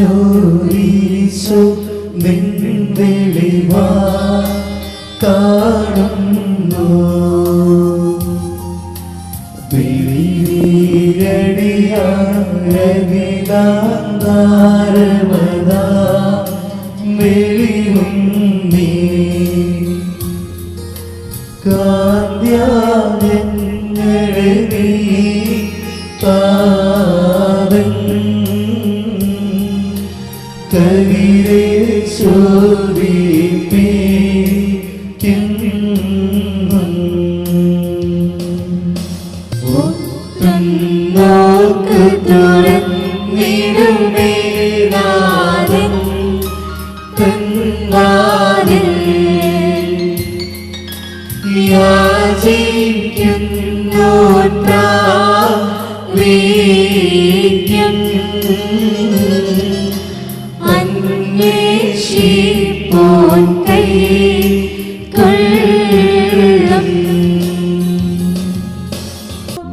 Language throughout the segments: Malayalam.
നിറഞ്ഞോരീശോ നിൻ വെളിവാ കാണുന്നു. വിളിയടിയാരവിതാരവതാ വെളിവും നീ കാന്യാനങ്ങളെ നീ പാദം കവിരെ ശോഭിപ്പിക്കുന്നു. ഒത്തുനോക്ക് തുറന്നിടുമേനാഥൻ തൻവാതിൽ യാചിക്കുന്നോർ പ്രാപിക്കും. അന്വേഷിപ്പോൻ കൈക്കൊള്ളും.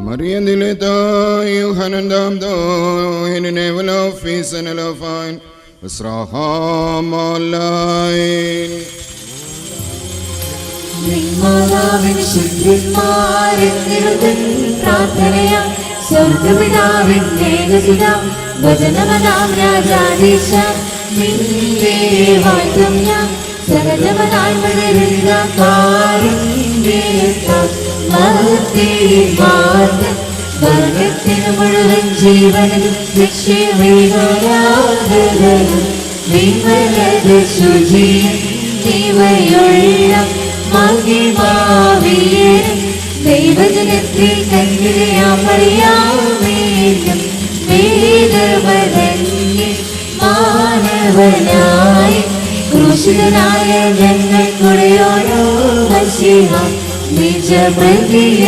Maria Dileta Yohanan Damdo in the name of Peace and Love and Israham Alain. നിന്മാതാവിന് ശുദ്ധിന്മാരെന്നിരുതൻ പ്രാർത്ഥനയ സ്വർഗപിതാവിൻ ഏകസുത വചനമതാം രാജാധീശ നിന്റെ വാഴ്ത്തും ഞാൻ സഹജമതായി മകരുന്ന വർഗത്തിന് മുഴുവൻ ജീവനും രക്ഷയും വിമലത ശുചിയും ഇവയുള്ള മഹിമാവിയനും ദൈവജനത്തിൽ കന്യകയാമറിയാമേനും വേദമതന്യേ മാനവനായി ക്രൂശിതനായ ഞങ്ങൾക്കുടെ ഓരോ മശിഹ നിജപ്രതിയായവർക്ക്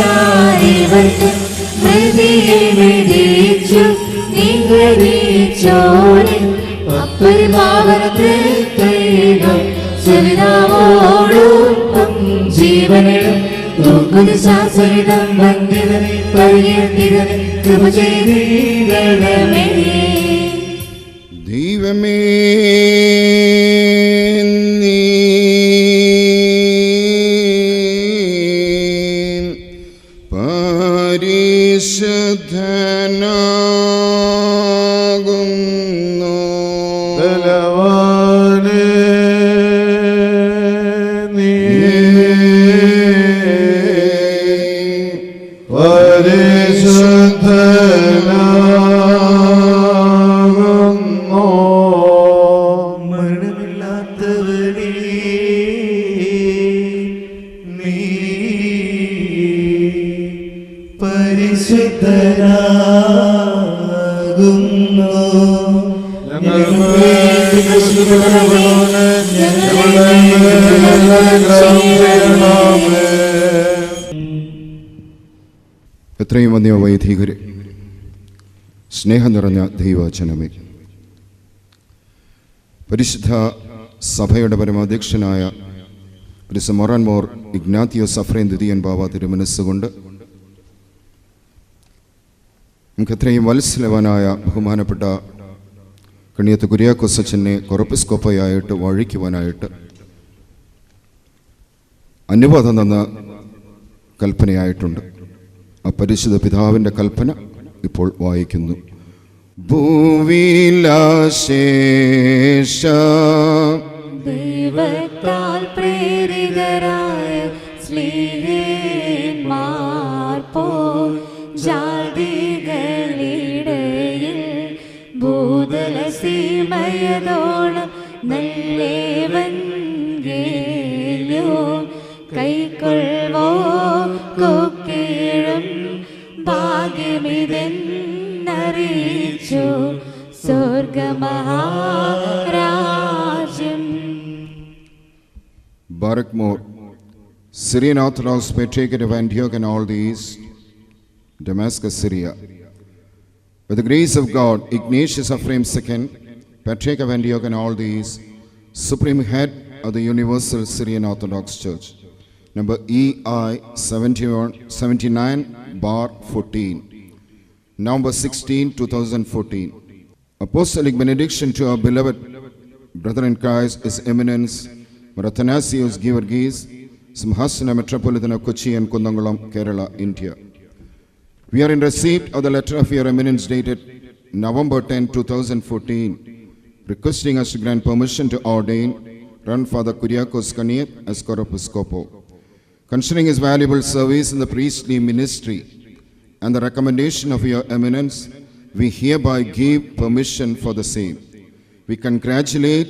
പ്രതിയെ വിധിച്ചു നിഗ്രഹിച്ചോനെ അപ്പരിഭാവനത്തിൽ സവിതാവോടൊപ്പം ജീവനും ദുഃഖശാസരിതം വന്ദിതനെ പരിയർത്തിതനെ കൃപ ചെയ്തിടണമേ. ദൈവമേ പരിശുദ്ധനാകുന്നു. ബലവാനേ നീ പരിശുദ്ധനാകുന്നു. മരണമില്ലാത്തവനേ നീ പരിശുദ്ധനാകുന്നു. എത്രയും വന്യ വൈദികരെ, സ്നേഹം നിറഞ്ഞ ദൈവവചനമേ, പരിശുദ്ധ സഭയുടെ പരമാധ്യക്ഷനായ മൊറാൻ മോർ ഇഗ്നാത്തിയോസ് അഫ്രേൻ ദ്വിതീയൻ ബാവ തിരുമനസ്സുകൊണ്ട് നമുക്ക് എത്രയും വത്സലവാനായ ബഹുമാനപ്പെട്ട കണിയത്ത് കുര്യാക്കോസ് അച്ഛനെ കൊറപ്പിസ്കോപ്പയായിട്ട് വഴിക്കുവാനായിട്ട് അനുവാദം തന്ന കൽപ്പനയായിട്ടുണ്ട്. ആ പരിശുദ്ധ പിതാവിൻ്റെ കൽപ്പന ഇപ്പോൾ വായിക്കുന്നു. ഭൂവിലാശേഷ ദൈവത്താൽ പ്രേരിതരായ സ്ലീഹന്മാർ പോൽ ജാതികളിടയിൽ ഭൂതലസീമയതോളം നല്ലേവൻഗേല്യോ കൈക്കൊള്ളുവോ കൊക്കീഴും ഭാഗ്യമിതെന്നറിയിച്ചു സ്വർഗമഹാരാജ്യം. Barak Moore, Syrian Orthodox Patriarchate of Antioch and all these, Damascus, Syria. By the grace of God, Ignatius Ephraim II, Patriarch of Antioch and all these, Supreme Head of the Universal Syrian Orthodox Church, number EI 79/14, November 16, 2014. Apostolic benediction to our beloved brother in Christ, His Eminence Athanasios Givargis, Simhasana Metropolitan of Kochi and Kundangalam, Kerala, India. We are in receipt of the letter of Your Eminence dated November 10, 2014, requesting us to grant permission to ordain Reverend Father Kuriakos Kanieth as Coropiscopo. Concerning his valuable service in the priestly ministry and the recommendation of Your Eminence, we hereby give permission for the same. We congratulate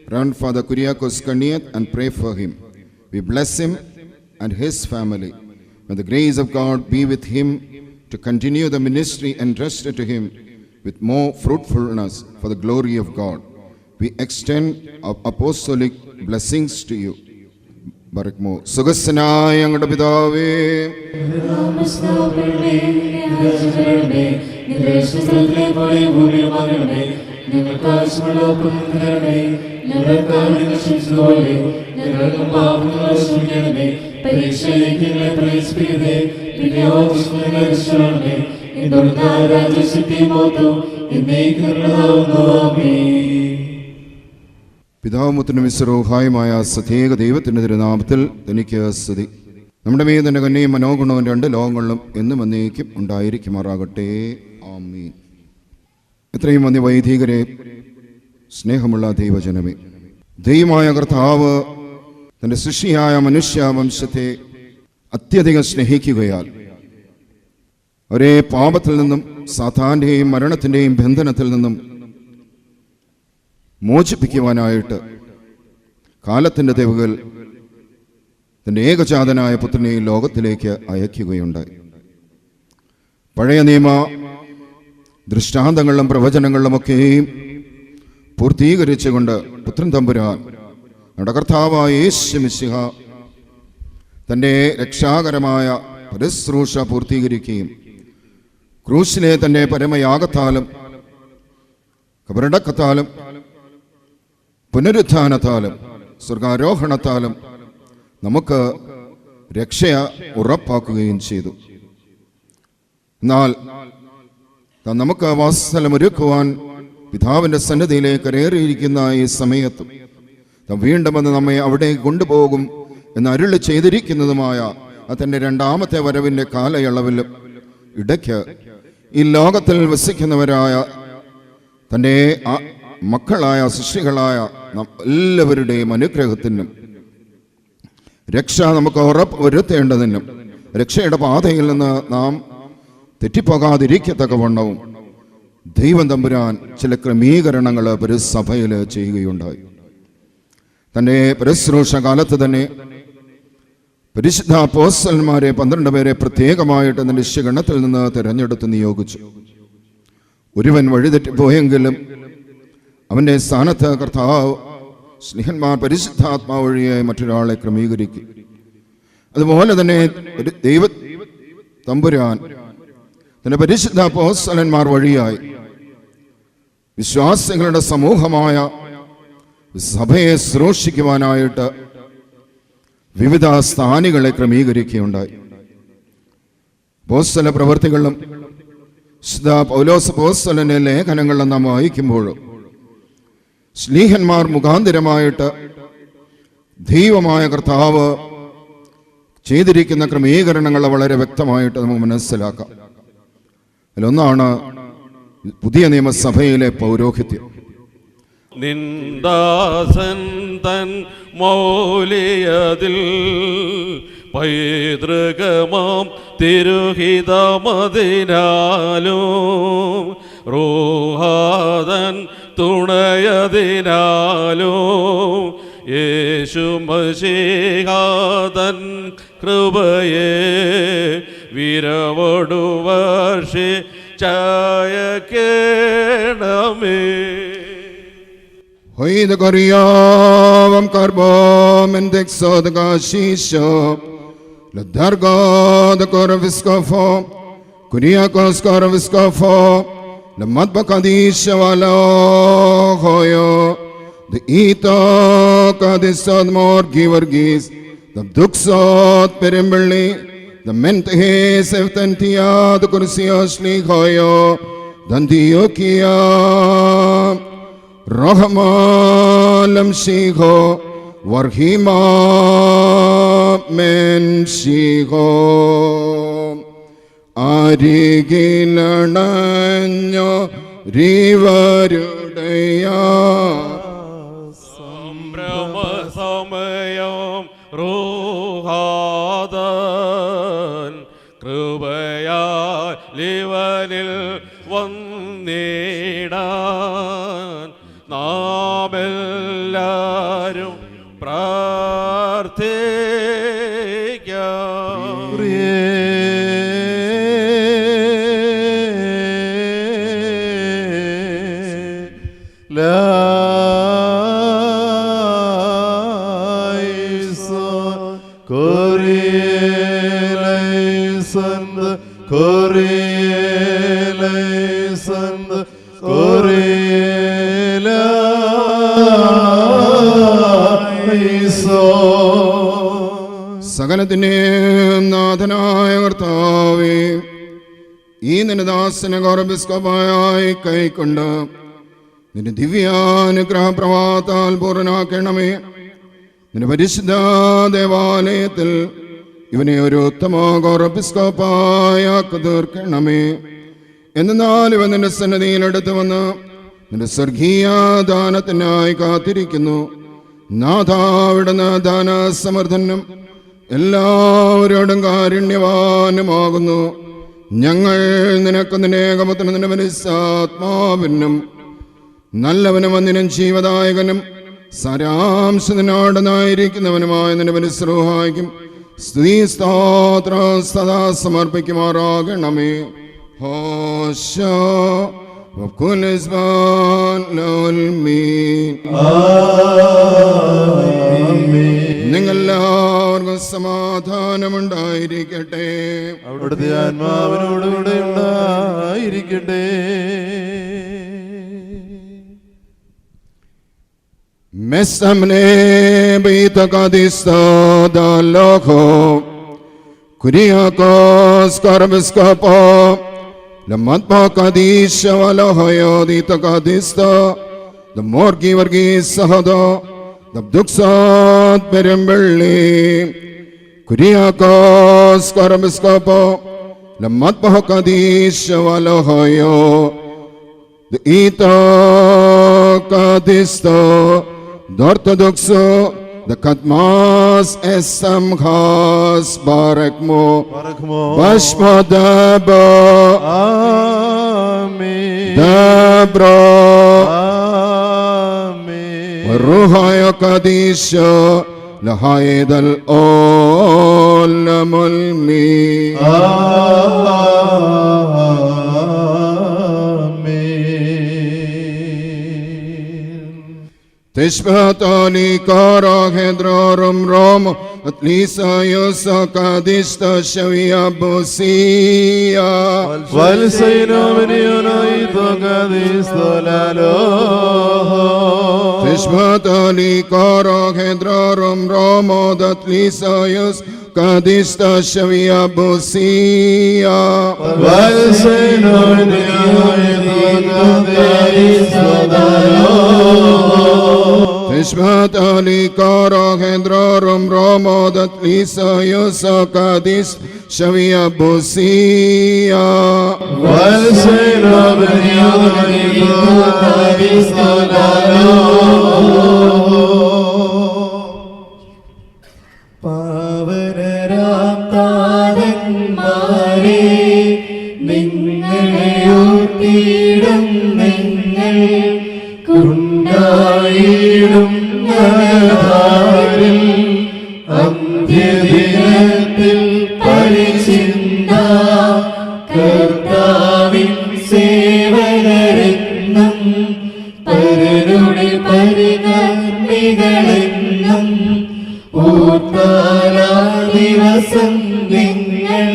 Reverend Father Kuriakos Kanieth and pray for him. We bless him and his family. May the grace of God be with him to continue the ministry entrusted to him with more fruitfulness for the glory of God. We extend our apostolic blessings to you. Barakmo. Sugasanaya ഞങ്ങളുടെ പിതാവേ, പിതാവും പുത്രനും വിശ്വരൂഹായുമായ സത്യേക ദൈവത്തിൻ്റെ തിരുനാമത്തിൽ തനിക്ക് സ്തുതി. നമ്മുടെ മേൽ തന്നെ കന്യയും മനോഗുണവും രണ്ട് ലോകങ്ങളിലും എന്നും എന്നേക്കും ഉണ്ടായിരിക്കുമാറാകട്ടെ. ആമീൻ. എത്രയും വന്യ വൈദികരെ, സ്നേഹമുള്ള ദൈവജനമേ, ദൈവമായ കർത്താവ് തൻ്റെ സൃഷ്ടിയായ മനുഷ്യവംശത്തെ അത്യധികം സ്നേഹിക്കുകയാൽ ഒരേ പാപത്തിൽ നിന്നും സാത്താന്റെയും മരണത്തിൻ്റെയും ബന്ധനത്തിൽ നിന്നും മോചിപ്പിക്കുവാനായിട്ട് കാലത്തിൻ്റെ തെവുകൾ തൻ്റെ ഏകജാതനായ പുത്രനെ ലോകത്തിലേക്ക് അയക്കുകയുണ്ടായി. പഴയ നിയമ ദൃഷ്ടാന്തങ്ങളിലും പ്രവചനങ്ങളിലുമൊക്കെയും പൂർത്തീകരിച്ചുകൊണ്ട് പുത്രൻ തമ്പുരാൻ നമ്മുടെ കർത്താവായ യേശു മിശിഹ തൻ്റെ രക്ഷാകരമായ പരിശ്രൂഷ പൂർത്തീകരിക്കുകയും ക്രൂശിലെ തൻ്റെ പരമയാഗത്താലും കബറടക്കത്താലും പുനരുത്ഥാനത്താലും സ്വർഗാരോഹണത്താലും നമുക്ക് രക്ഷയ ഉറപ്പാക്കുകയും ചെയ്തു. എന്നാൽ നമുക്ക് വാസസ്ഥലമൊരുക്കുവാൻ പിതാവിൻ്റെ സന്നിധിയിലേക്ക് കയറിയിരിക്കുന്ന ഈ സമയത്തും വീണ്ടും വന്ന് നമ്മെ അവിടെ കൊണ്ടുപോകും എന്ന് അരുളി ചെയ്തിരിക്കുന്നതുമായ തൻ്റെ രണ്ടാമത്തെ വരവിൻ്റെ കാലയളവിലും ഇടയ്ക്ക് ഈ ലോകത്തിൽ വസിക്കുന്നവരായ തൻ്റെ മക്കളായ സൃഷ്ടികളായ എല്ലാവരുടെയും അനുഗ്രഹത്തിനും രക്ഷ നമുക്ക് ഉറപ്പ് വരുത്തേണ്ടതിനും രക്ഷയുടെ പാതയിൽ നിന്ന് നാം തെറ്റിപ്പോകാതിരിക്കത്തക്കവണ്ണവും ദൈവം തമ്പുരാൻ ചില ക്രമീകരണങ്ങൾ പരിസഭയിൽ ചെയ്യുകയുണ്ടായി. തൻ്റെ പരിശ്രൂഷ കാലത്ത് തന്നെ പരിശുദ്ധ അപ്പോസ്തലന്മാരെ 12 പേരെ പ്രത്യേകമായിട്ട് തൻ്റെ ശിഷ്യഗണത്തിൽ നിന്ന് തിരഞ്ഞെടുത്ത് നിയോഗിച്ചു. ഒരുവൻ വഴിതെറ്റിപ്പോയെങ്കിലും അവൻ്റെ സ്ഥാനത്ത് കർത്താവ് സ്നേഹന്മാർ പരിശുദ്ധാത്മാവ് വഴിയായി മറ്റൊരാളെ ക്രമീകരിക്കും. അതുപോലെ തന്നെ ദൈവ തമ്പുരാൻ തന്റെ പരിശുദ്ധ അപ്പോസ്തലന്മാർ വഴിയായി വിശ്വാസികളുടെ സമൂഹമായ സഭയെ ശുശ്രൂഷിക്കുവാനായിട്ട് വിവിധ സ്ഥാനികളെ ക്രമീകരിക്കുകയുണ്ടായി. അപ്പോസ്തല പ്രവൃത്തികളിലും പൗലോസ് അപ്പോസ്തലന്റെ ലേഖനങ്ങളിലും നാം വായിക്കുമ്പോഴും സ്ലീഹന്മാർ മുഖാന്തരമായിട്ട് ദൈവമായ കർത്താവ് ചെയ്തിരിക്കുന്ന ക്രമീകരണങ്ങൾ വളരെ വ്യക്തമായിട്ട് നമുക്ക് മനസ്സിലാക്കാം. അതിലൊന്നാണ് പുതിയ നിയമസഭയിലെ പൗരോഹിത്യം. നിന്ദാസൻ തൻ മൗലിയതിൽ പൈതൃകമാം തിരുഹിതമതിനാലും റൂഹാദൻ തുണയതിനാലും യേശു മശീഹാദൻ കൃപയെ വിരവോടു വർഷിച്ചയക്കേണമേ. Hoide Goriavam Karbom and Dexod Gashisho, La Darga the Koraviskofo, Kuriakos Koraviskofo, La Matbakadisha Valo Hoyo, the Ito Kadisad Mor Givargis, the Duxot Perimbali, the Mentes Evtantia, the Kursios Lihoyo, Dantiokia, Rahma Lamshiho, Warhima Menshiho, Arigilanyo Rivarudaya. സമയം റൂഹാദൻ കൃപയാൽ ലിവനിൽ വന്നിടാൻ നാമെല്ലാരും പ്രാർത്ഥിക്കാം. സകലത്തിന്റെ നാഥനായ കർത്താവേ, ഈ നിന്റെ ദാസനെ ഗൗരവസ്കോപ്പായി കൈക്കൊണ്ട് നിന്റെ ദിവ്യാനുഗ്രഹ പ്രവാഹത്താൽ പൂർണ്ണനാക്കണമേ. നിന്റെ പരിശുദ്ധ ദേവാലയത്തിൽ ഇവനെ ഒരു ഉത്തമ ഗൗരവസ്കോപ്പായാക്കി തീർക്കണമേ. എന്നാൽ ഇവൻ നിന്റെ സന്നദ്ധിയിൽ അടുത്ത് വന്ന് നിന്റെ സ്വർഗീയ ദാനത്തിനായി കാത്തിരിക്കുന്നു. നാഥാവിടുന്ന് ദാനസമർത്ഥനും എല്ലാവരോടും കാരുണ്യവാനുമാകുന്നു. ഞങ്ങൾ നിനക്ക് നിന്റെ ഏകപുത്രനും നിന്റെ പരിശുദ്ധാത്മാവിനും നല്ലവനും വന്ദിനും ജീവദായകനും സാരാംശത്തിനോടനായിരിക്കുന്നവനുമായ നിന്റെ പരിശ്രൂഹായിക്കും സ്തുതി സ്തോത്ര സദാ സമർപ്പിക്കുമാറാകണമേ. ഹോശോ നിങ്ങളെല്ലാവർക്കും സമാധാനമുണ്ടായിരിക്കട്ടെ. അവിടുത്തെ ആത്മാവിനോടുകൂടെ ഉണ്ടായിരിക്കട്ടെ. Mesamne beitaqadista dalocho Kuriakos karbiskapo Lamatpa kadisha valahoyo ditaqadista The morgi vargis sahado The duksat perembelli Kuriakos karbiskapo Lamatpa kadisha valahoyo The itaqadista The Orthodoxo, the Katmas Esamchas Barakmo, Bashma Dabo, Amen. Dabro, Amen. Ruhaya Kadisha, Lahayed al Olamul Mi. Tishbatani kara hedrorum rom at lisa yosa kadista shavia bosia Valsainaminiyanai kadista lalo Tishbatani kara hedrorum rom at lisa yos kadista shavia bosia Valsainaminiyanai kadista lalo Tishmat Ali Kara Hendrorum Romodat Lisa Yosa Kadis Shavia Bosia Valsena Benyani Kadis Lalo പാവനരാം താതന്മാരെ നിങ്ങളെയോർത്തിയിടും നിങ്ങൾ കുണ്ടായിടും ഞങ്ങളാരിൽ അന്ത്യദിനത്തിൽ പരിചിന്ത കർത്താവിൻ സേവകരെന്നും പരരുടെ പരികർമ്മികളെന്നും ഓർത്താലാ ദിവസം നിങ്ങൾ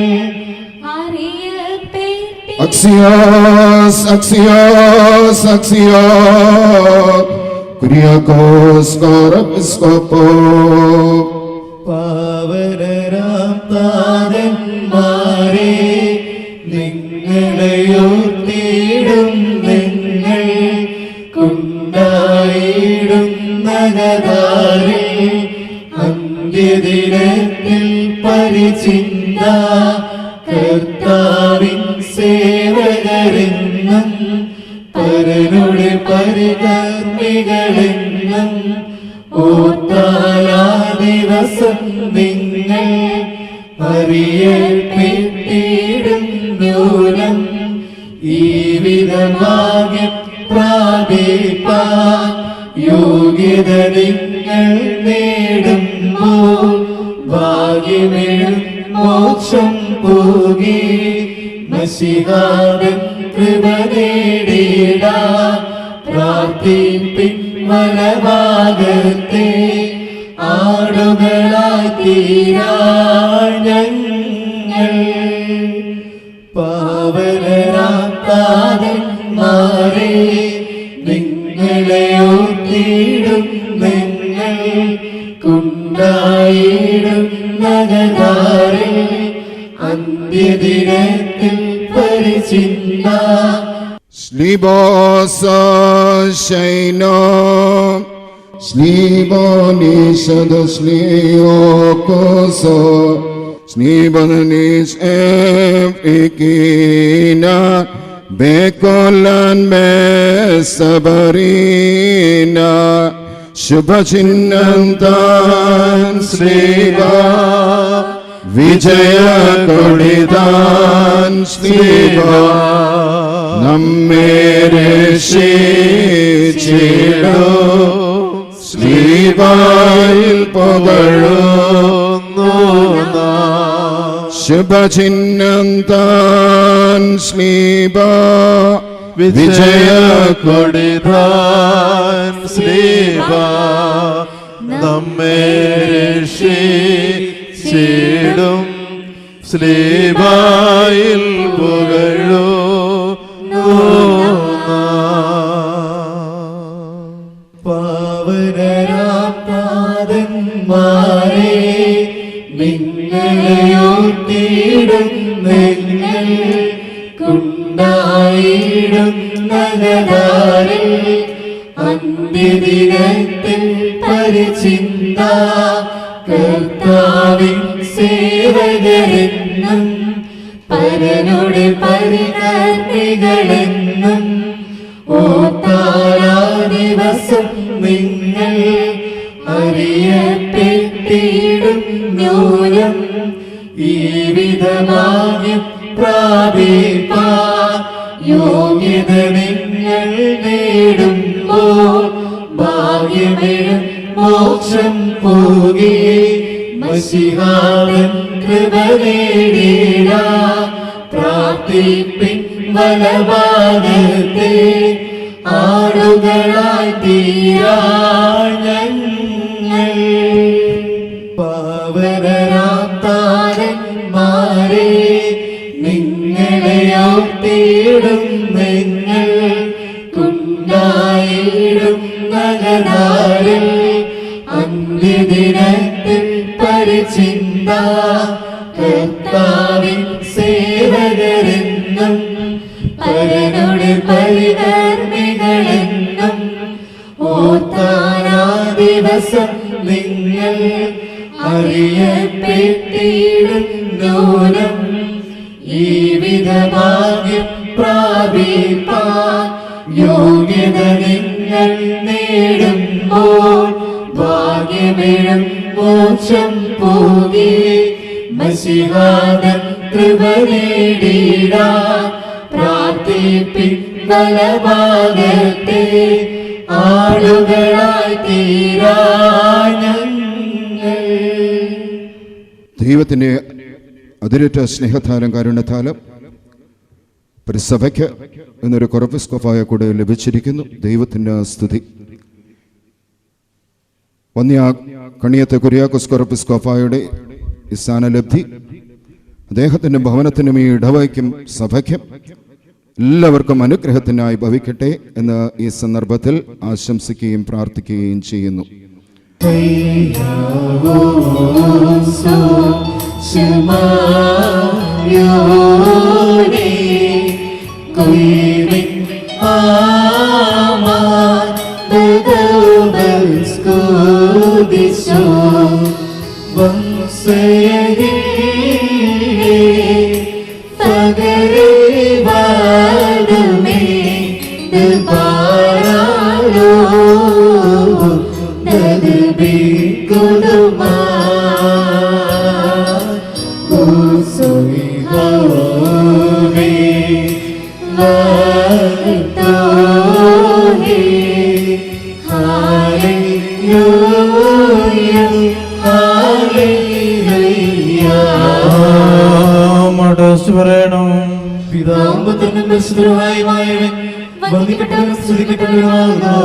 Axios, Axios, Axios Kyriakos Karapiskopo പാവനരാം താതന്മാരെ നിങ്ങളെയോർത്തിയിടും നിങ്ങൾ കുണ്ടായിടും നഗതാരിൽ അന്ത്യദിനത്തിൽ പരിചിന്ത കർത്താവിൻ സേവകരെന്നും പരനുടെ പരികർമ്മികളെന്നും ഓർത്താലാ ദിവസം നിങ്ങൾ അറിയപ്പെട്ടിടും ദൂരം ഈ വിധമാകെ പ്രാപിപ്പാൻ യോഗ്യത നിങ്ങൾ നേടുമ്പോൾ ഭാഗ്യമെഴും മോക്ഷം പോകി മശിഹാദൻ കൃപ നേടിടാ പ്രാർത്ഥിപ്പിൻ വലഭാഗത്തെ ആടുകളായി തീരാൻ ഞങ്ങൾ പാവനരാത്താതന്മാരെ നിങ്ങളെ ഓർത്തിയിടും നിങ്ങൾ കുണ്ടായിടും നഗതാരെ അന്ത്യദിനത്തിൽ പരിചിന്ത Slibosa Shaino Slibonishad Sliokoso Slibonish Efikina Bekolan Besabarina Shubhachinantan Sliba Vijaya Kodidan Sliba നമ്മെ രക്ഷിച്ചിടൂ സ്ലീബായിൽ പുകഴുന്നു ശുഭചിഹ്നം താൻ സ്ലീബ വിജയ കൊടിതാൻ സ്ലീബ നമ്മെ രക്ഷിച്ചിടും സ്ലീബായിൽ പുകഴൂ പാവനരാത്താതന്മാരെ നിങ്ങളെയോർത്തിയിടും നിങ്ങൾ കുണ്ടായിടും നഗതാരിൽ അന്ത്യദിനത്തിൽ പരിചിന്ത കർത്താവിൻ സേവകരെന്നും പരനുടെ പരികർമ്മികളെന്നും ഓർത്താലാ ദിവസം നിങ്ങൾ അറിയപ്പെട്ടിടും ന്യൂനം ഈ വിധമാകെ പ്രാപിപ്പാൻ യോഗ്യത നിങ്ങൾ നേടുമ്പോൾ ഭാഗ്യമെഴും മോക്ഷം പോകി മശിഹാദൻ കൃപ നേടിടാ പ്രാർത്ഥിപ്പിൻ വലഭാഗത്തെ ആടുകളായി തീരാൻ ഞങ്ങൾ പാവനരാത്താരന്മാരെ നിങ്ങളെ ഓർത്തിയിടും നിങ്ങൾ കുണ്ടായിടും നഗതാരിൽ അന്ത്യദിനത്തിൽ പരിചിന്ത കർത്താവിൻ സേവകരെന്നും പരനുടെ പരികർമ്മികളെന്നും ഓർത്താനാ ദിവസം നിങ്ങൾ അറിയപ്പെട്ടിടും നൂനം ഈ വിധഭാഗ്യം പ്രാപിപ്പാൻ യോഗ്യത നിങ്ങൾ നേടുമ്പോൾ ഭാഗ്യമെഴും മോക്ഷം പോകി മശിഹാദൻ കൃപ നേടിടാ പ്രാർത്ഥിപ്പിൻ വലഭാഗത്തെ ആളുകളായി തീരാൻ ഞങ്ങൾ. ദൈവത്തിൻ്റെ അതിരറ്റ സ്നേഹത്താലും കാരുണ്യത്താലും സഭയ്ക്ക് എന്നൊരു കൊറപ്പിസ്കോഫായ കൂടെ ലഭിച്ചിരിക്കുന്നു. ദൈവത്തിൻ്റെ സ്തുതി. വന്യ കണിയത്തെ കുര്യാക്കോസ് കൊറപ്പിസ്കോഫായുടെ ഈ സ്ഥാനലബ്ധി അദ്ദേഹത്തിൻ്റെ ഭവനത്തിനും ഈ ഇടവയ്ക്കും സഭയ്ക്കും എല്ലാവർക്കും അനുഗ്രഹത്തിനായി ഭവിക്കട്ടെ എന്ന് ഈ സന്ദർഭത്തിൽ ആശംസിക്കുകയും പ്രാർത്ഥിക്കുകയും ചെയ്യുന്നു. ശമാ Yone Kuimin Aman Bedauben Skudisho Vansayagi Fagari Vadame Debaralo Nadabi Kuduma Usui Hove Vatohe Hallelujah Hallelujah മടസ്വരണം പിതാമ്പത്തിനും പരിശുദ്ധനുമായവൻ വന്ദിക്കപ്പെട്ടവനും സ്തുതിക്കപ്പെട്ടവനുമാകുന്നു.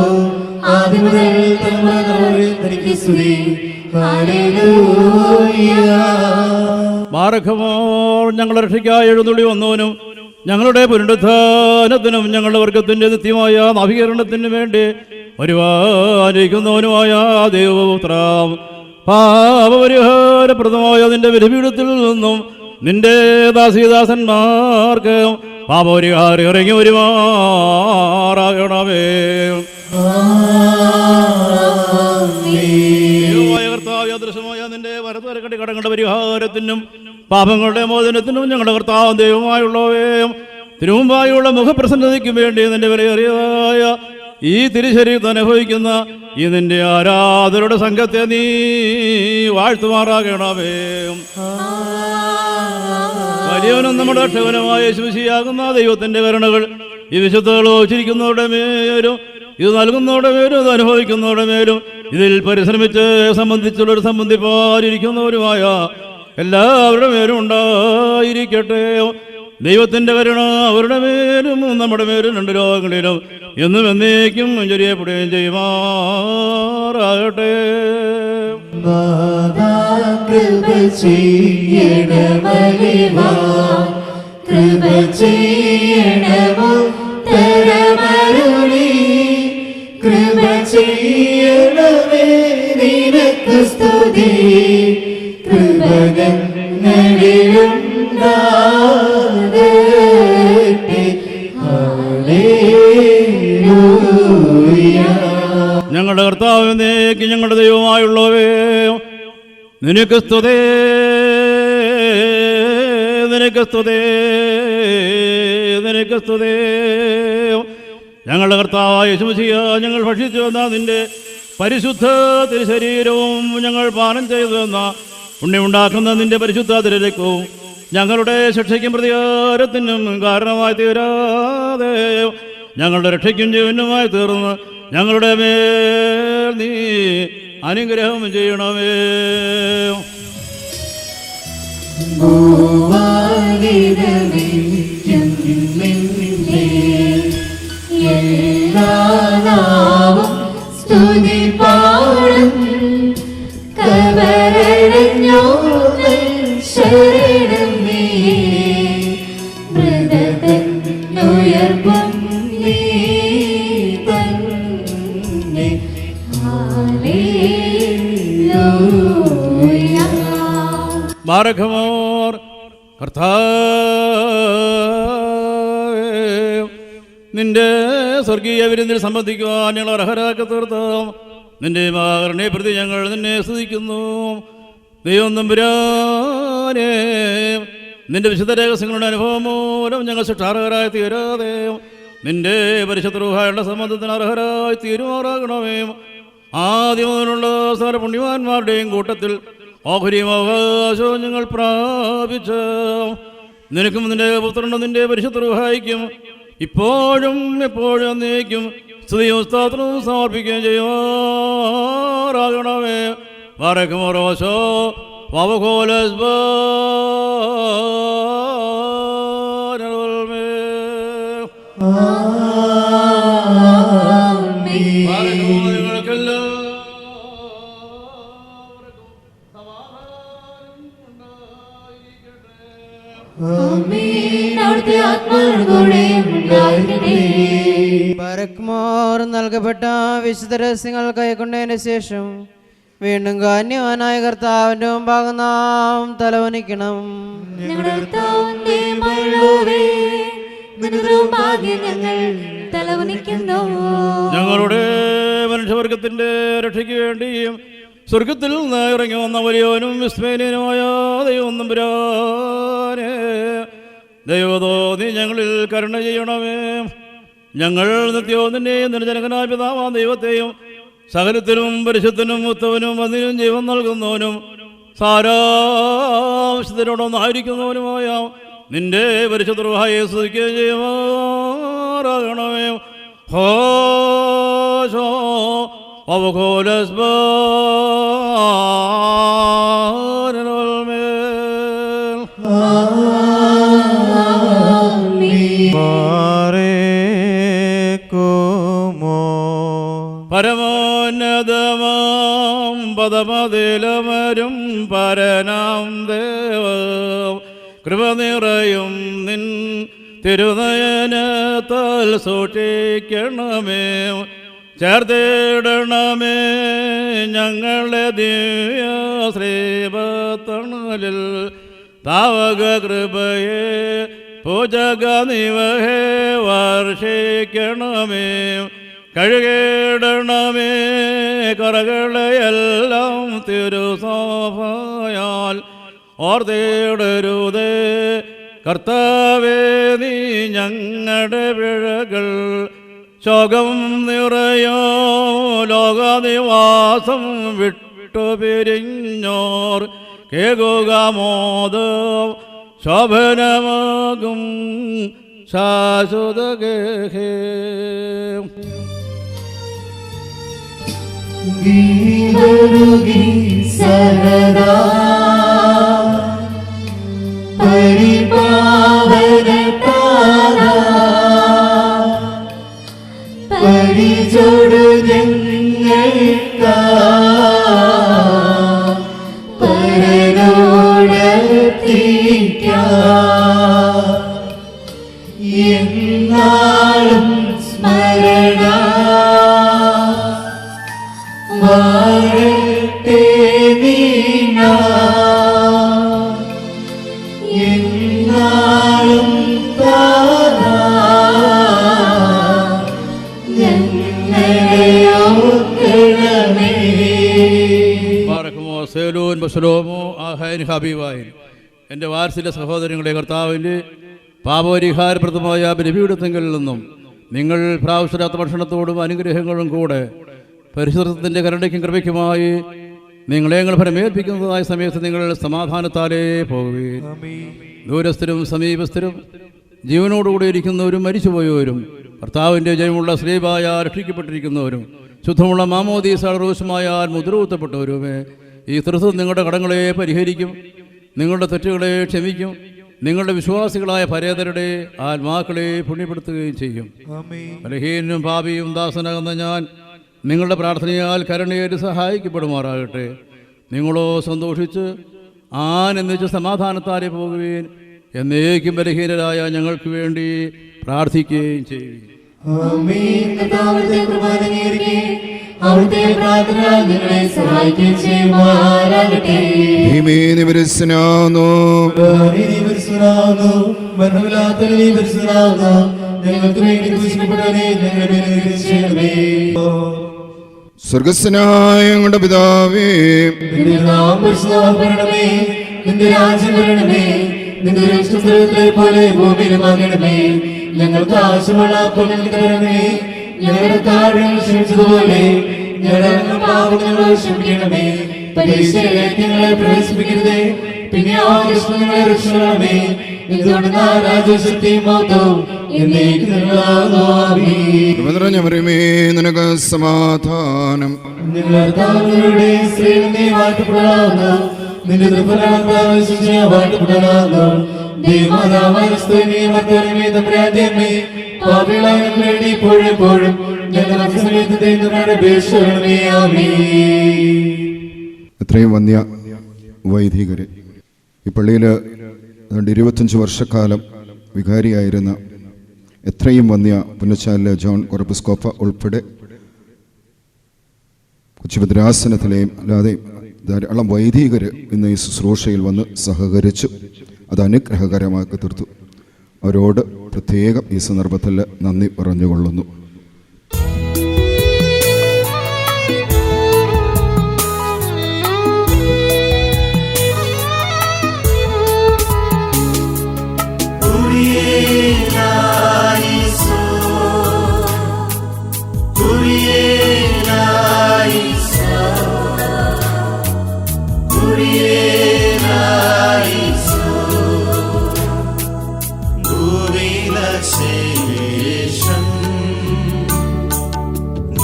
ആദ്യം മുതൽ തലമുറ വരെ തനിക്ക് സ്തുതി. ഹല്ലേലൂയ. ബാരഖമോർ ഞങ്ങളെ രക്ഷയ്ക്കായി എഴുന്നള്ളി വന്നവനും ഞങ്ങളുടെ പുനരുത്ഥാനത്തിനും ഞങ്ങളുടെ വർഗത്തിന്റെ നിത്യമായ നവീകരണത്തിനു വേണ്ടി വരുവാനിരിക്കുന്നവനുമായ ദൈവപുത്ര പാപപരിഹാരപ്രദമായ നിന്റെ വിധിപീഠത്തിൽ നിന്നും നിന്റെ ദാസീദാസന്മാർക്ക് പാപപരിഹാരം ഇറങ്ങി വരുമാറാകണമേ. കർത്താവ് അദൃശ്യമായ നിന്റെ വരത്തുവരക്കട്ടി കടങ്ങളുടെ പരിഹാരത്തിനും പാപങ്ങളുടെ മോചനത്തിനും ഞങ്ങളുടെ കർത്താവ് ദൈവമായുള്ളവയും തിരുമുമ്പായുള്ള മുഖപ്രസന്നതയ്ക്കും വേണ്ടി നിന്റെ വിലയേറിയതായ ഈ തിരുശരീരത്തെ അനുഭവിക്കുന്ന ഈ നിന്റെ ആരാധനയുടെ സംഘത്തെ നീ വാഴ്ത്തുമാറാകണമേ. വലിയവനും നമ്മുടെ രക്ഷകനുമായ യേശുമിശിഹാകുന്ന ദൈവത്തിന്റെ കരുണകൾ ഈ വിശുദ്ധകൾ വച്ചിരിക്കുന്നവരുടെ മേലും ഇത് നൽകുന്നവരുടെ മേലും ഇത് അനുഭവിക്കുന്നവരുടെ മേലും ഇതിൽ പരിശ്രമിച്ച് സംബന്ധിച്ചുള്ളൊരു സംബന്ധിപ്പാതിരിക്കുന്നവരുമായ എല്ലാവരുടെ മേലും ഉണ്ടായിരിക്കട്ടെ. ദൈവത്തിന്റെ കരുണ അവരുടെ മേലും നമ്മുടെ മേലും രണ്ട് ലോകങ്ങളിലും എന്നും എന്നേക്കും ചെറിയപ്പെടുകയും ചെയ്യുമാറാകട്ടെ. കൃപ ചെയ്യണമലിവാ കൃപ ചെയ്യണമോ തരമരുളി കൃപ ചെയ്യണമേ നിനക്ക് സ്തുതി കൃപകളിലുണ്ടാകട്ടെ. ഹല്ലേലൂയ. ഞങ്ങളുടെ കർത്താവിനേക്ക് ഞങ്ങളുടെ ദൈവമായുള്ളവേ നിനക്ക് സ്തുതേ നിനക്ക് സ്തുതേ നിനക്ക് സ്തുതേ. ഞങ്ങളുടെ കർത്താവായ യേശുമിശിഹാ ഞങ്ങൾ ഭക്ഷിച്ചു വന്ന നിന്റെ പരിശുദ്ധ തിരുശരീരവും ഞങ്ങൾ പാനം ചെയ്തു വന്ന പുണ്യമുണ്ടാക്കുന്ന നിന്റെ പരിശുദ്ധ തിരുരക്തവും ഞങ്ങളുടെ ശിക്ഷയ്ക്കും പ്രതികാരത്തിനും കാരണമായി തീരാതെ ഞങ്ങളുടെ രക്ഷയ്ക്കും ജീവനുമായി തീർന്ന് ഞങ്ങളുടെ മേൽ നീ അനുഗ്രഹം ചെയ്യണമേ. ഭൂവാനിരവിക്കും നിന്നെ എല്ലാ നാവും സ്തുതി പാടും കബറടഞ്ഞോർന്നൻ ശരണം നീ മൃതതൻ ഉയർപ്പും നീ തന്നെ. ഹല്ലേലൂയ. ബാരഖമോർ കർത്താവേ നിന്റെ സ്വർഗീയ വിരുന്നിൽ സംബന്ധിക്കുവാൻ ഞങ്ങൾ അർഹരാക്കി തീർത്താം നിന്റെ മകനെ പ്രതി ഞങ്ങൾ നിന്നെ സ്തുതിക്കുന്നു. ദൈവം തമ്പുരാനെ നിന്റെ വിശുദ്ധ രഹസ്യങ്ങളുടെ അനുഭവം മൂലം ഞങ്ങൾ ശിക്ഷാർഹരായി തീരാതെ നിന്റെ പരിശുദ്ധ റൂഹായുള്ള സംബന്ധത്തിന് അർഹരായി തീരുമാറാകണമേ. ആദ്യം മുതലുള്ള സകല പുണ്യവാന്മാരുടെയും കൂട്ടത്തിൽ ഓഹരിയും അവകാശവും ഞങ്ങൾ പ്രാപിച്ച നിനക്കും നിന്റെ പുത്രനും നിന്റെ പരിശുദ്ധ റൂഹായിക്കും ഇപ്പോഴും എപ്പോഴും എന്നേക്കും സ്തുതിയും സ്തോത്രവും സമർപ്പിക്കുകയും ചെയ്യുമാറാകണമേ. ബാരഖമോറോശോ വവഖോലസ് ബരക്മോർ നൽകപ്പെട്ട വിശുദ്ധ രഹസ്യങ്ങൾ കൈക്കൊണ്ടതിന് ശേഷം വീണ്ടും കാന്യവാനായ കർത്താവിന്റെ മുമ്പാകെ നാം തലവനിക്കണം. ഞങ്ങളുടെ കർത്താവിന്റെ മഴവേ, നിന്റെ ദൗർഭാഗ്യം ഞങ്ങൾ തലവനിക്കുന്നു. ഞങ്ങളുടെ മനുഷ്യവർഗത്തിന്റെ രക്ഷയ്ക്ക് വേണ്ടിയും സ്വർഗത്തിൽ നിന്ന് ഇറങ്ങി വന്ന വലിയവനും വിസ്മയനുമായ ദൈവം തമ്പുരാനെ, ദൈവതോ നീ ഞങ്ങളിൽ കരുണ ചെയ്യണമേ. ഞങ്ങൾ നിത്യവും നിന്നെയും നിന്റെ ജനകനായ പിതാവാം ദൈവത്തെയും സകലത്തിനും പരിശുദ്ധനും ഉത്തവനും അതിനും ജീവൻ നൽകുന്നവനും സാരാംശത്തിനോടൊന്നായിരിക്കുന്നവനുമായ നിന്റെ പരിശുദ്ധ റുഹായെ സ്തുതിക്കുകയും ചെയ്യുമാറാകണമേ. ഹോശോ പരമോന്നതമാം പദമതിലമരും പരനാം ദേവം കൃപ നിറയും നിൻ തിരുനയനത്താൽ സൂക്ഷിക്കണമേ. ചേർത്തിടണമേ ഞങ്ങളെ ദിവ്യ ശ്രീപത്തണലിൽ താവക കൃപയെ പൂജക നിവഹേ വർഷിക്കണമേ. കഴുകിടണമേ കറകളെയെല്ലാം തിരുസോഫയാൽ ഓർത്തിടരുതേ കർത്താവേ നീ ഞങ്ങളുടെ പിഴകൾ. ശോകം നിറയോ ലോകനിവാസം വിട്ടുപിരിഞ്ഞോർ കേകുക മോദം ശോഭനമാകും ശാശ്വത ഗേഹേ. ഗീവരുഗി സരദാ പരിപാവനതാരാ പരിചോടു ഞങ്ങൾക്കാ പരനോടത്തിക്കാം എന്നാളും സ്മരണ വാഴട്ടെ നീന എന്നാളും താനാ ഞങ്ങളെ ഓർക്കണമേ. ബാറക്കുമോ സേലൂൻ ബസ്ലോമോ ആഹൈൻ ഹബീബായി. എൻ്റെ വാത്സല്യ സഹോദരങ്ങളെ, കർത്താവിൻ്റെ പാപപരിഹാരപ്രദമായ ബലിപീഠത്തിങ്കിൽ നിന്നും നിങ്ങൾ പ്രാവശ്യരാത്ത ഭക്ഷണത്തോടും അനുഗ്രഹങ്ങളും കൂടെ പരിശുദ്ധത്തിൻ്റെ കരുണയ്ക്കും കൃപയ്ക്കുമായി നിങ്ങളെ ഞങ്ങൾ ഫലമേൽപ്പിക്കുന്നതായ സമയത്ത് നിങ്ങൾ സമാധാനത്താലേ പോകുകയും ദൂരസ്ഥരും സമീപസ്ഥരും ജീവനോടുകൂടി ഇരിക്കുന്നവരും മരിച്ചുപോയവരും കർത്താവിൻ്റെ ജയമുള്ള സ്ലീബായ രക്ഷിക്കപ്പെട്ടിരിക്കുന്നവരും ശുദ്ധമുള്ള മാമോദീസാൾ റൂസുമായാൽ മുദ്രകുത്തപ്പെട്ടവരുമേ ഈ തൃത്വം നിങ്ങളുടെ കടങ്ങളെ പരിഹരിക്കും, നിങ്ങളുടെ തെറ്റുകളെ ക്ഷമിക്കും, നിങ്ങളുടെ വിശ്വാസികളായ പരേതരുടെ ആത്മാക്കളെ പുണ്യപ്പെടുത്തുകയും ചെയ്യും. ബലഹീനനും പാപിയും ദാസനാകുന്ന ഞാൻ നിങ്ങളുടെ പ്രാർത്ഥനയാൽ കരുണയേറ്റ് സഹായിക്കപ്പെടുമാറാകട്ടെ. നിങ്ങളോ സന്തോഷിച്ച് ആനന്ദിച്ച് സമാധാനത്താലെ പോകുകയും എന്നേക്കും ബലഹീനരായ ഞങ്ങൾക്ക് വേണ്ടി പ്രാർത്ഥിക്കുകയും ചെയ്യും. അവിടുത്തെ പ്രാർത്ഥന നിങ്ങളെ സഹായിക്കുകയും ചെയ്യുമാറാകട്ടെ. ഞങ്ങൾക്ക് വേണ്ടി ക്രൂശിക്കപ്പെട്ടവനെ ഞങ്ങളുടെ മേൽ അനുഗ്രഹിക്കണമേ. സ്വർഗസ്സനായ ഞങ്ങളുടെ പിതാവേ, നിന്റെ നാമം പരിശുദ്ധമാക്കണമേ. നിന്റെ രാജ്യം വരണമേ. നിന്റെ ഇഷ്ടത്തിലെ പോലെ ഭൂമിയിലുമാകണമേ. ഞങ്ങൾക്ക് ആവശ്യമുള്ള അപ്പോൾ ഞങ്ങൾക്ക് തരണമേ. ഞങ്ങളുടെ താഴ്വരകൾ ക്ഷമിച്ചതുപോലെ ഞങ്ങളുടെ പാപങ്ങളെ ക്ഷമിക്കണമേ. പരീക്ഷയിലേക്ക് ഞങ്ങളെ പ്രവേശിപ്പിക്കരുതേ, പിന്നെ ഞങ്ങളെ രക്ഷിക്കണമേ. എന്തുകൊണ്ട് രാജ്യശക്തിയും മഹത്വവും എന്നേക്കും നിറഞ്ഞവരുമേ നിനക്ക് സമാധാനം. ഞങ്ങളുടെ സ്ത്രീകൾ നീ വാഴ്ത്തപ്പെടാവുന്നു. നിന്റെ ദുർബലം വാഴ്ത്തപ്പെടാവുന്നു. ദൈവമാതാവായ സ്തുതിയെ മർദ്ദനമേ തമ്പുരാന്റെയമ്മേ, പാപികളായ ഞങ്ങൾക്ക് വേണ്ടി ഇപ്പോഴും ഞങ്ങളുടെ സമയത്ത് നമ്മുടെ അപേക്ഷകളേ. ആമേൻ. എത്രയും വന്യ വൈദികര്, ഈ പള്ളിയിൽ 25 വർഷക്കാലം വികാരിയായിരുന്ന എത്രയും വന്യ പുന്നച്ചാലിലെ ജോൺ കൊറപ്പിസ്കോപ്പ ഉൾപ്പെടെ കൊച്ചുഭദ്രാസനത്തിലെയും അല്ലാതെ ധാരാളം വൈദികർ ഇന്ന് ഈ ശുശ്രൂഷയിൽ വന്ന് സഹകരിച്ചു, അത് അനുഗ്രഹകരമാക്കി തീർത്തു. അവരോട് പ്രത്യേകം ഈ സന്ദർഭത്തിൽ നന്ദി പറഞ്ഞുകൊള്ളുന്നു.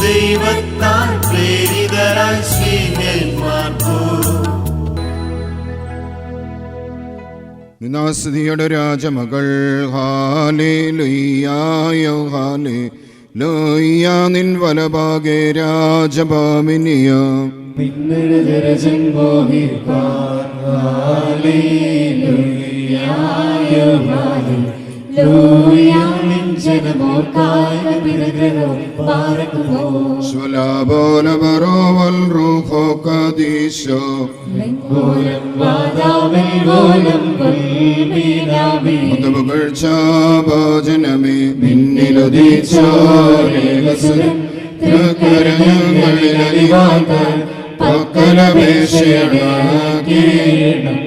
ദൈവത്താൽ പ്രേരിതരായി സ്നേഹന്മാർക്കു നിന്നാസ്തിയുടെ രാജമകൾ ഹാലേലുയ്യായോ ഹാലേലൂയ, നിൻ വലഭാഗേ രാജഭാമിനിയ സ്വലാബോലബറോവൽ റൂഹോ കദീശോ പുകഴ്ചാഭോജനമേ നിന്നിലുദീച്ചോരേകസുരൻ തൃക്കരങ്ങളിലലിവാത്ത പക്കലപേക്ഷയണീണം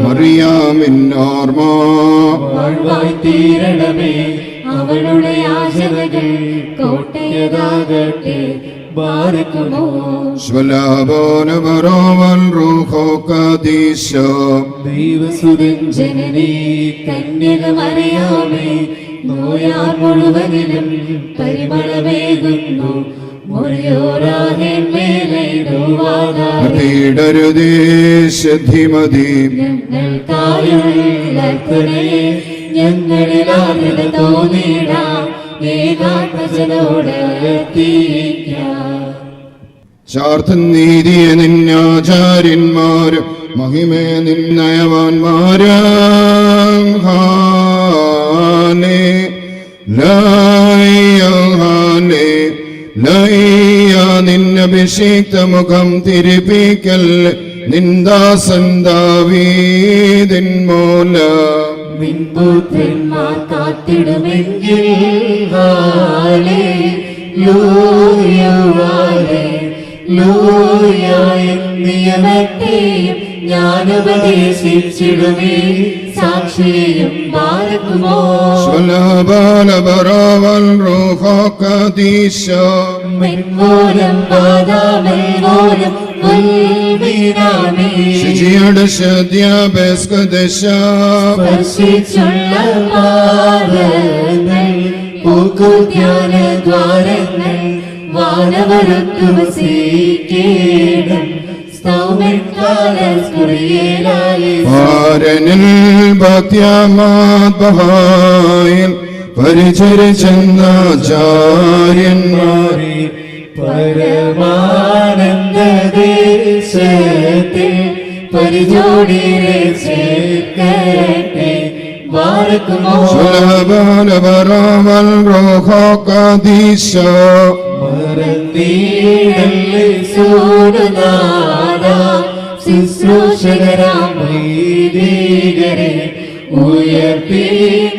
മറിയാമിൻ ഓർമ്മ തീരണമേ, അവളുടെ യാചനകൾ കോട്ടയതാകട്ടെ. ബാരക്കുമോ സ്വലാബോലബറോവൽ റൂഹോ കദീശോ ദൈവസുതൻ ജനനീ കന്യക മറിയാമേ, നോയാർ മുഴുവനിലും പരിമളമേകുന്നു. ഞങ്ങളിലാകൃത തോന്നിടാം ഏകാത്മജനോട് ചാർത്തൻ നീതിയെ നിന്നാചാര്യന്മാർ മഹിമേ നിന്നയവാന്മാരാം ഹാലേ ഹാലേ ലയ്യ നിന്നഭിഷിക്ത മുഖം തിരിപ്പിക്കൽ നിന്ദാസൻ ദാവീദിൻ മൂല വിൻപുത്രന്മാർ കാത്തിടുമെങ്കിൽ നിയമത്തെയും ഞാനുപദേശിച്ചിടുമേ, സാക്ഷിയും ബാരക്കുമോ സ്വലാബാലബറോവൽ റൂഹോ കദീശോ മെൻമൂലം വാദാമൽമൂലം ശിജിയുടെ ശദ്യാഭ്യസ്കദശ സ്പർശിച്ചുള്ള പാദങ്ങൾ പൂക്കുധ്യാന ദ്വാരങ്ങൾ വാനവരൊത്തു വസിക്കേണം. പാരനിൽ ഭക്തിയാമാത്മഹായിൽ പരിചരിച്ചെന്നാചാര്യന്മാരെ പരമാനന്ദദേശത്തിൽ പരിജോടിയെ ചേർക്കട്ടെ. ബാരക്കുമോ സ്വലാബാലബറോവൽ റൂഹോ കദീശോ മറന്നീടല്ലേ സൂര്യനാഥാ, ശുശ്രൂഷകരാം വൈദികരെ ഉയർത്തി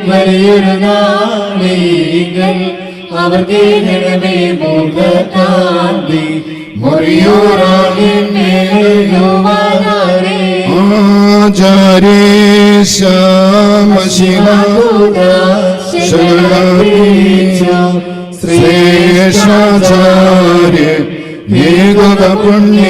വലിയൊരു നാളികൾ അവർക്ക് ജനമേ മുഖകാന്തി മൊറിയോറാകെ ആചാര്യേശ മശിഹ ശ്രേഷ്ഠാചാര്യ ഏക പുണ്യ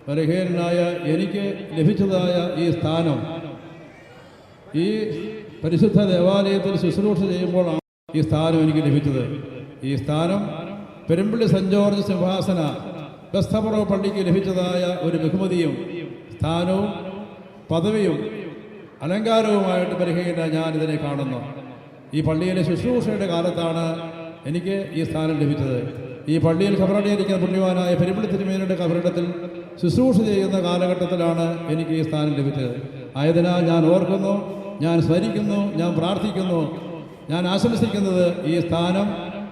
പരിഹേരനായ എനിക്ക് ലഭിച്ചതായ ഈ സ്ഥാനം ഈ പരിശുദ്ധ ദേവാലയത്തിൽ ശുശ്രൂഷ ചെയ്യുമ്പോഴാണ് ഈ സ്ഥാനം എനിക്ക് ലഭിച്ചത്. ഈ സ്ഥാനം പെരുമ്പള്ളി സെൻറ് ജോർജ് സിംഹാസന ബസ്തപുറ പള്ളിക്ക് ലഭിച്ചതായ ഒരു ബഹുമതിയും സ്ഥാനവും പദവിയും അലങ്കാരവുമായിട്ട് പരിഹരിക്കുന്ന ഞാനിതിനെ കാണുന്നു. ഈ പള്ളിയിലെ ശുശ്രൂഷയുടെ കാലത്താണ് എനിക്ക് ഈ സ്ഥാനം ലഭിച്ചത്. ഈ പള്ളിയിൽ ഖബറടയിരിക്കുന്ന പുണ്യവാനായ പെരുമ്പള്ളി തിരുമേനിയുടെ ഖബറിടത്തിൽ ശുശ്രൂഷ ചെയ്യുന്ന കാലഘട്ടത്തിലാണ് എനിക്ക് ഈ സ്ഥാനം ലഭിച്ചത്. ആയതിനാൽ ഞാൻ ഓർക്കുന്നു, ഞാൻ സ്മരിക്കുന്നു, ഞാൻ പ്രാർത്ഥിക്കുന്നു. ഞാൻ ആശംസിക്കുന്നത് ഈ സ്ഥാനം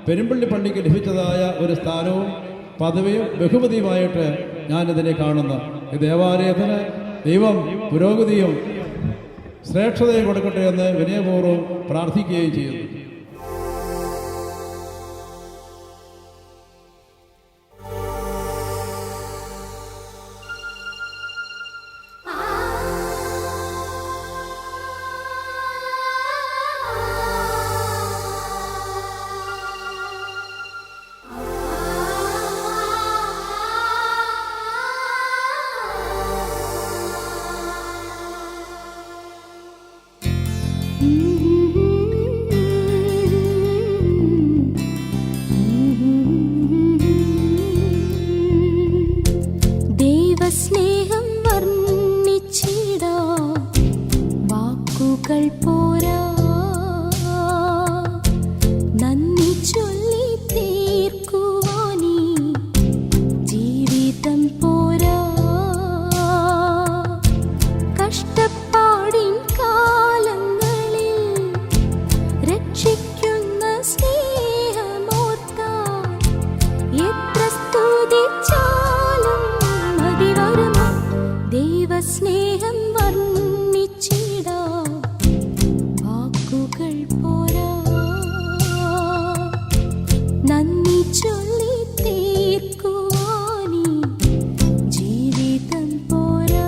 പെരുമ്പള്ളി പള്ളിക്ക് ലഭിച്ചതായ ഒരു സ്ഥാനവും പദവിയും ബഹുമതിയുമായിട്ട് ഞാനിതിനെ കാണുന്നു. ഈ ദേവാലയത്തിന് ദൈവം പുരോഗതിയും ശ്രേഷ്ഠതയും കൊടുക്കട്ടെ എന്ന് വിനയപൂർവ്വം പ്രാർത്ഥിക്കുകയും ചെയ്യുന്നു. ദൈവസ്നേഹം വർണ്ണിച്ചിടാ വാക്കുകൾ പോരാ, നന്ദി ചൊല്ലി തീർക്കുവാനീ ജീവിതം പോരാ. കഷ്ടപ്പാടിൻ കാലങ്ങളിൽ രക്ഷിക്കുന്ന സ്നേഹമോർത്താൽ എത്ര സ്തുതിച്ചാലും മതി വരുമോ. ദൈവസ്നേഹം വർണ്ണിച്ചിടാ വാക്കുകൾ പോരാ, നന്ദി ചൊല്ലി തീർക്കുവാനീ ജീവിതം പോരാ.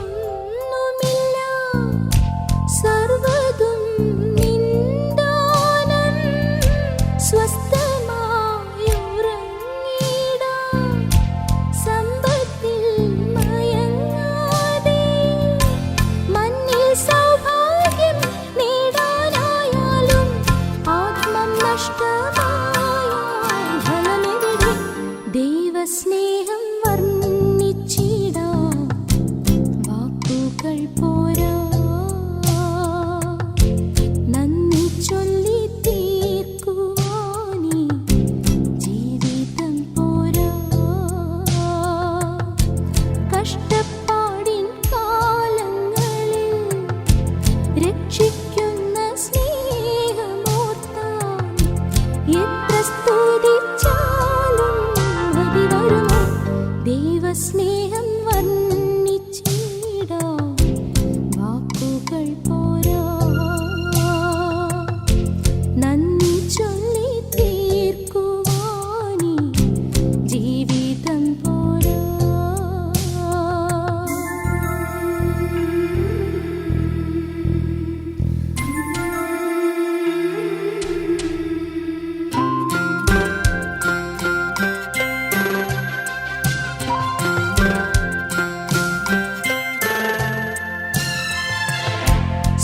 സ്വന്തമായൊന്നുമില്ല, സർവ്വതും നിന്ദാനം. സ്വസ്ഥമായുറങ്ങിടാം സമ്പത്തിൽ മയങ്ങാതെ. മണ്ണിൽ സൗഭാഗ്യം നേടാനായാലും ആത്മം നഷ്ടമായാൽ ഫലമെവിടെ. ദൈവസ്നേഹം വർണ്ണിച്ചിടാ വാക്കുകൾ പോരാ, നന്ദി ചൊല്ലി തീർക്കുവാനീ ജീവിതം പോരാ. കഷ്ടപ്പാടിൻ കാലങ്ങളിൽ രക്ഷിക്കുന്ന സ്നേഹമോർത്താൽ എത്ര സ്തുതിച്ചാലും മതി വരുമോ. ദൈവസ്നേഹം വർണ്ണിച്ചിടാ വാക്കുകൾ പോരാ, നന്ദി ചൊല്ലി തീർക്കുവാനീ ജീവിതം പോരാ.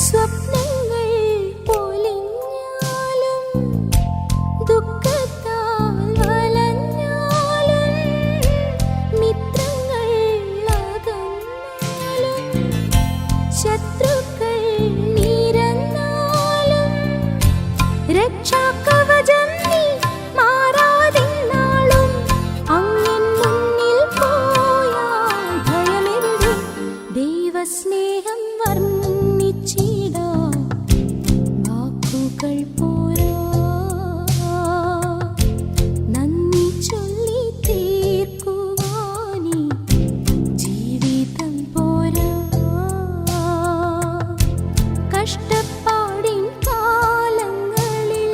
സ്വപ്നങ്ങൾ പൊലിഞ്ഞാലും ദുഃഖത്താൽ വലഞ്ഞാലും മിത്രങ്ങൾ അകന്നാലും ശത്രുക്കൾ നിരന്നാലും രക്ഷാകവചം നീ മാറാതിന്നാളും അങ്ങൻ മുന്നിൽ പോയാൽ ഭയമെവിടെ. ദൈവസ്നേഹം വർണ്ണിച്ചിടാ വാക്കുകൾ പോരാ, നന്ദി ചൊല്ലി തീർക്കുവാനീ ജീവിതം പോരാ. കഷ്ടപ്പാടിൻ കാലങ്ങളിൽ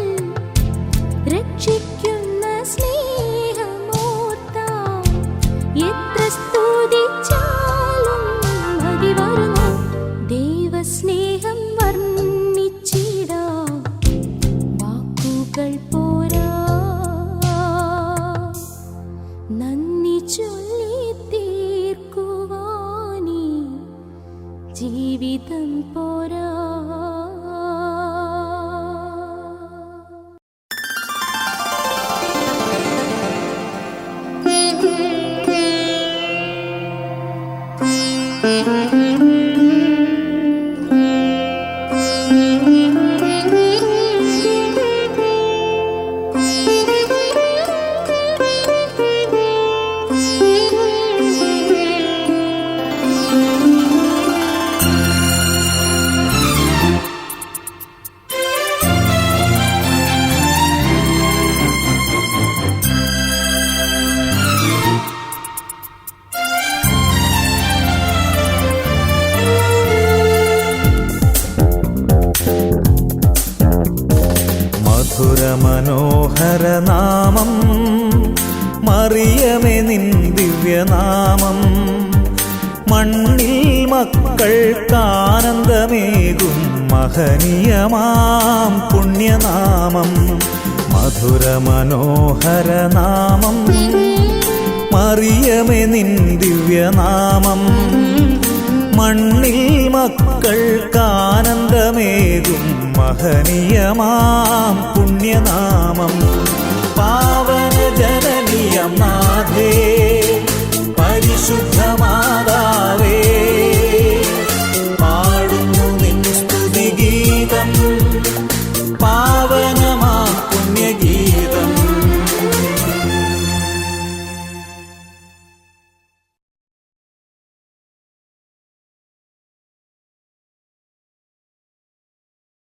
രക്ഷിക്കുന്ന സ്നേഹമോർത്താൽ എത്ര സ്തുതിച്ചാലും മതി വരുമോ. ദൈവസ്നേഹം വർണ്ണിച്ചിടാ വാക്കുകൾ പോരാ, നന്ദി ചൊല്ലി തീർക്കുവാനീ ജീവിതം പോരാ. മനോഹരനാമം മറിയമേ നിൻ ദിവ്യനാമം മണ്ണിൽ മക്കൾക്കാനന്ദമേകും മഹനീയമാം പുണ്യനാമം മധുരമനോഹരനാമം മറിയമേ നിൻ ദിവ്യനാമം മണ്ണിൽ മക്കൾക്കാനന്ദമേകും മഹനീയമാം പുണ്യനാമം പാവന ജനനീയം നാഥേ പരിശുദ്ധമാതാവേ